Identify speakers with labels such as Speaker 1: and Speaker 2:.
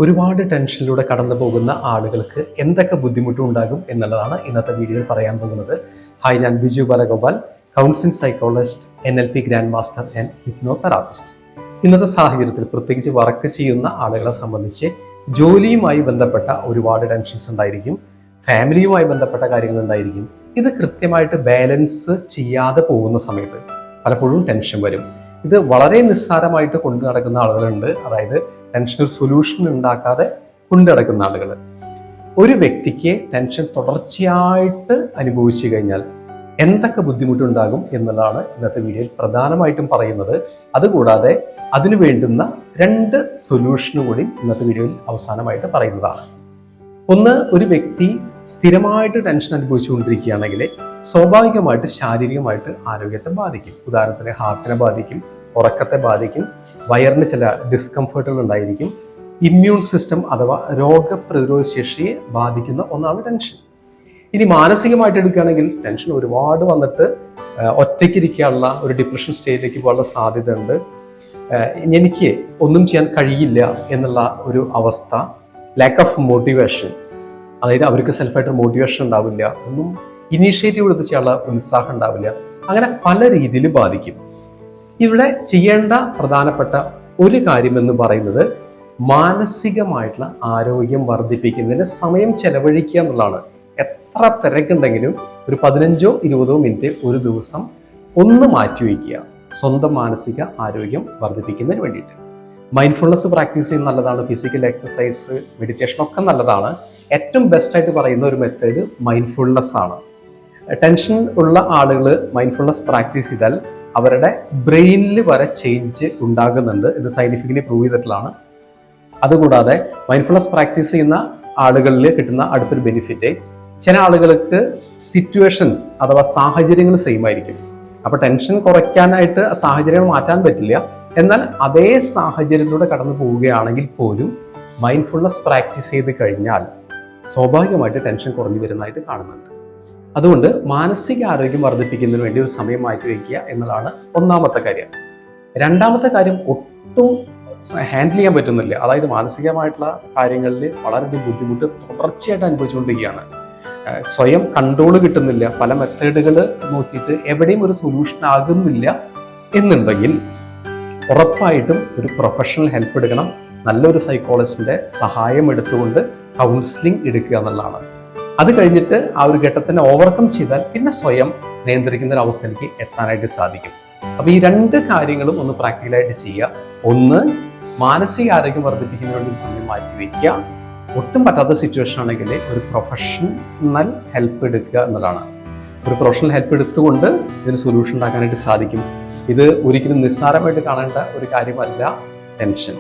Speaker 1: ഒരുപാട് ടെൻഷനിലൂടെ കടന്നു പോകുന്ന ആളുകൾക്ക് എന്തൊക്കെ ബുദ്ധിമുട്ടുണ്ടാകും എന്നുള്ളതാണ് ഇന്നത്തെ വീഡിയോയിൽ പറയാൻ പോകുന്നത്. ഹായ്, ഞാൻ Biju Balagopal, counselling psychologist, NLP grand master and hypnotherapist. ഇന്നത്തെ സാഹചര്യത്തിൽ പ്രത്യേകിച്ച് വർക്ക് ചെയ്യുന്ന ആളുകളെ സംബന്ധിച്ച് ജോലിയുമായി ബന്ധപ്പെട്ട ഒരുപാട് ടെൻഷൻസ് ഉണ്ടായിരിക്കും, ഫാമിലിയുമായി ബന്ധപ്പെട്ട കാര്യങ്ങൾ ഉണ്ടായിരിക്കും. ഇത് കൃത്യമായിട്ട് ബാലൻസ് ചെയ്യാതെ പോകുന്ന സമയത്ത് പലപ്പോഴും ടെൻഷൻ വരും. ഇത് വളരെ നിസ്സാരമായിട്ട് കൊണ്ടു നടക്കുന്ന ആളുകളുണ്ട്, അതായത് ടെൻഷൻ ഒരു സൊല്യൂഷൻ ഉണ്ടാക്കാതെ കൊണ്ടു നടക്കുന്ന ആളുകൾ. ഒരു വ്യക്തിക്ക് ടെൻഷൻ തുടർച്ചയായിട്ട് അനുഭവിച്ചു കഴിഞ്ഞാൽ എന്തൊക്കെ ബുദ്ധിമുട്ടുണ്ടാകും എന്നുള്ളതാണ് ഇന്നത്തെ വീഡിയോയിൽ പ്രധാനമായിട്ടും പറയുന്നത്. അതുകൂടാതെ അതിനു വേണ്ടുന്ന 2 സൊല്യൂഷനും കൂടി ഇന്നത്തെ വീഡിയോയിൽ അവസാനമായിട്ട് പറയുന്നതാണ്. ഒന്ന്, ഒരു വ്യക്തി സ്ഥിരമായിട്ട് ടെൻഷൻ അനുഭവിച്ചുകൊണ്ടിരിക്കുകയാണെങ്കിൽ സ്വാഭാവികമായിട്ട് ശാരീരികമായിട്ട് ആരോഗ്യത്തെ ബാധിക്കും. ഉദാഹരണത്തിന് ഹാർട്ടിനെ ബാധിക്കും, ഉറക്കത്തെ ബാധിക്കും, വയറിന് ചില ഡിസ്കംഫർട്ടുകൾ ഉണ്ടായിരിക്കും. ഇമ്മ്യൂൺ സിസ്റ്റം അഥവാ രോഗപ്രതിരോധ ശേഷിയെ ബാധിക്കുന്ന ഒന്നാണ് ടെൻഷൻ. ഇനി മാനസികമായിട്ട് എടുക്കുകയാണെങ്കിൽ ടെൻഷൻ ഒരുപാട് വന്നിട്ട് ഒറ്റയ്ക്കിരിക്കാനുള്ള ഒരു ഡിപ്രഷൻ സ്റ്റേജിലേക്ക് പോകാനുള്ള സാധ്യത ഉണ്ട്. എനിക്ക് ഒന്നും ചെയ്യാൻ കഴിയില്ല എന്നുള്ള ഒരു അവസ്ഥ, ലാക്ക് ഓഫ് മോട്ടിവേഷൻ, അതായത് അവർക്ക് സെൽഫായിട്ട് മോട്ടിവേഷൻ ഉണ്ടാവില്ല, ഒന്നും ഇനീഷ്യേറ്റീവ് എടുത്ത് ചെയ്യാനുള്ള ഉത്സാഹം ഉണ്ടാവില്ല. അങ്ങനെ പല രീതിയിൽ ബാധിക്കും. ഇവിടെ ചെയ്യേണ്ട പ്രധാനപ്പെട്ട ഒരു കാര്യമെന്ന് പറയുന്നത് മാനസികമായിട്ടുള്ള ആരോഗ്യം വർദ്ധിപ്പിക്കുന്നതിന് സമയം ചെലവഴിക്കുക എന്നുള്ളതാണ്. എത്ര തിരക്കുണ്ടെങ്കിലും ഒരു 15-20 മിനിറ്റ് ഒരു ദിവസം ഒന്ന് മാറ്റിവെക്കുക സ്വന്തം മാനസിക ആരോഗ്യം വർദ്ധിപ്പിക്കുന്നതിന് വേണ്ടിയിട്ട്. മൈൻഡ്ഫുൾനെസ് പ്രാക്ടീസ് ചെയ്യുന്നത് നല്ലതാണ്, ഫിസിക്കൽ എക്സസൈസ്, മെഡിറ്റേഷൻ ഒക്കെ നല്ലതാണ്. ഏറ്റവും ബെസ്റ്റായിട്ട് പറയുന്ന ഒരു മെത്തേഡ് മൈൻഡ്ഫുൾനെസ് ആണ്. ടെൻഷൻ ഉള്ള ആളുകൾ മൈൻഡ്ഫുൾനെസ് പ്രാക്ടീസ് ചെയ്താൽ അവരുടെ ബ്രെയിനിൽ വരെ ചേഞ്ച് ഉണ്ടാകുന്നുണ്ട്. ഇത് സയന്റിഫിക്കലി പ്രൂവ് ചെയ്തിട്ടുള്ളതാണ്. അതുകൂടാതെ മൈൻഡ്ഫുൾനെസ് പ്രാക്ടീസ് ചെയ്യുന്ന ആളുകളിൽ കിട്ടുന്ന അടുത്തൊരു ബെനിഫിറ്റ്, ചില ആളുകൾക്ക് സിറ്റുവേഷൻസ് അഥവാ സാഹചര്യങ്ങൾ സെയിം ആയിരിക്കും. അപ്പോൾ ടെൻഷൻ കുറയ്ക്കാനായിട്ട് സാഹചര്യങ്ങൾ മാറ്റാൻ പറ്റില്ല, എന്നാൽ അതേ സാഹചര്യത്തിലൂടെ കടന്നു പോവുകയാണെങ്കിൽ പോലും മൈൻഡ്ഫുൾനെസ് പ്രാക്ടീസ് ചെയ്ത് കഴിഞ്ഞാൽ സ്വാഭാവികമായിട്ട് ടെൻഷൻ കുറഞ്ഞു വരുന്നതായിട്ട് കാണുന്നുണ്ട്. അതുകൊണ്ട് മാനസിക ആരോഗ്യം വർദ്ധിപ്പിക്കുന്നതിന് വേണ്ടി ഒരു സമയം മാറ്റി വയ്ക്കുക എന്നുള്ളതാണ് ഒന്നാമത്തെ കാര്യം. രണ്ടാമത്തെ കാര്യം, ഒട്ടും ഹാൻഡിൽ ചെയ്യാൻ പറ്റുന്നില്ല, അതായത് മാനസികമായിട്ടുള്ള കാര്യങ്ങളിൽ വളരെയധികം ബുദ്ധിമുട്ട് തുടർച്ചയായിട്ട് അനുഭവിച്ചുകൊണ്ടിരിക്കുകയാണ്. സ്വയം കൺട്രോൾ കിട്ടുന്നില്ല, പല മെത്തേഡുകൾ നോക്കിയിട്ട് എവിടെയും ഒരു സൊല്യൂഷൻ ആകുന്നില്ല എന്നുണ്ടെങ്കിൽ ഉറപ്പായിട്ടും ഒരു പ്രൊഫഷണൽ ഹെൽപ്പ് എടുക്കണം. നല്ലൊരു സൈക്കോളജിസ്റ്റിൻ്റെ സഹായം എടുത്തുകൊണ്ട് കൗൺസിലിംഗ് എടുക്കുക എന്നുള്ളതാണ്. അത് കഴിഞ്ഞിട്ട് ആ ഒരു ഘട്ടത്തിനെ ഓവർകം ചെയ്താൽ പിന്നെ സ്വയം നിയന്ത്രിക്കുന്ന ഒരു അവസ്ഥയിലേക്ക് എത്താനായിട്ട് സാധിക്കും. അപ്പോൾ ഈ 2 കാര്യങ്ങളും ഒന്ന് പ്രാക്ടിക്കലായിട്ട് ചെയ്യുക. ഒന്ന്, മാനസിക ആരോഗ്യം വർദ്ധിപ്പിക്കുന്നതിന് വേണ്ടി ഒരു സമയം മാറ്റി വയ്ക്കുക. ഒട്ടും പറ്റാത്ത സിറ്റുവേഷൻ ആണെങ്കിൽ ഒരു പ്രൊഫഷണൽ ഹെൽപ്പ് എടുക്കുക എന്നുള്ളതാണ്. ഒരു പ്രൊഫഷണൽ ഹെൽപ്പ് എടുത്തുകൊണ്ട് ഇതിന് സൊല്യൂഷൻ ഉണ്ടാക്കാനായിട്ട് സാധിക്കും. ഇത് ഒരിക്കലും നിസ്സാരമായിട്ട് കാണേണ്ട ഒരു കാര്യമല്ല ടെൻഷൻ.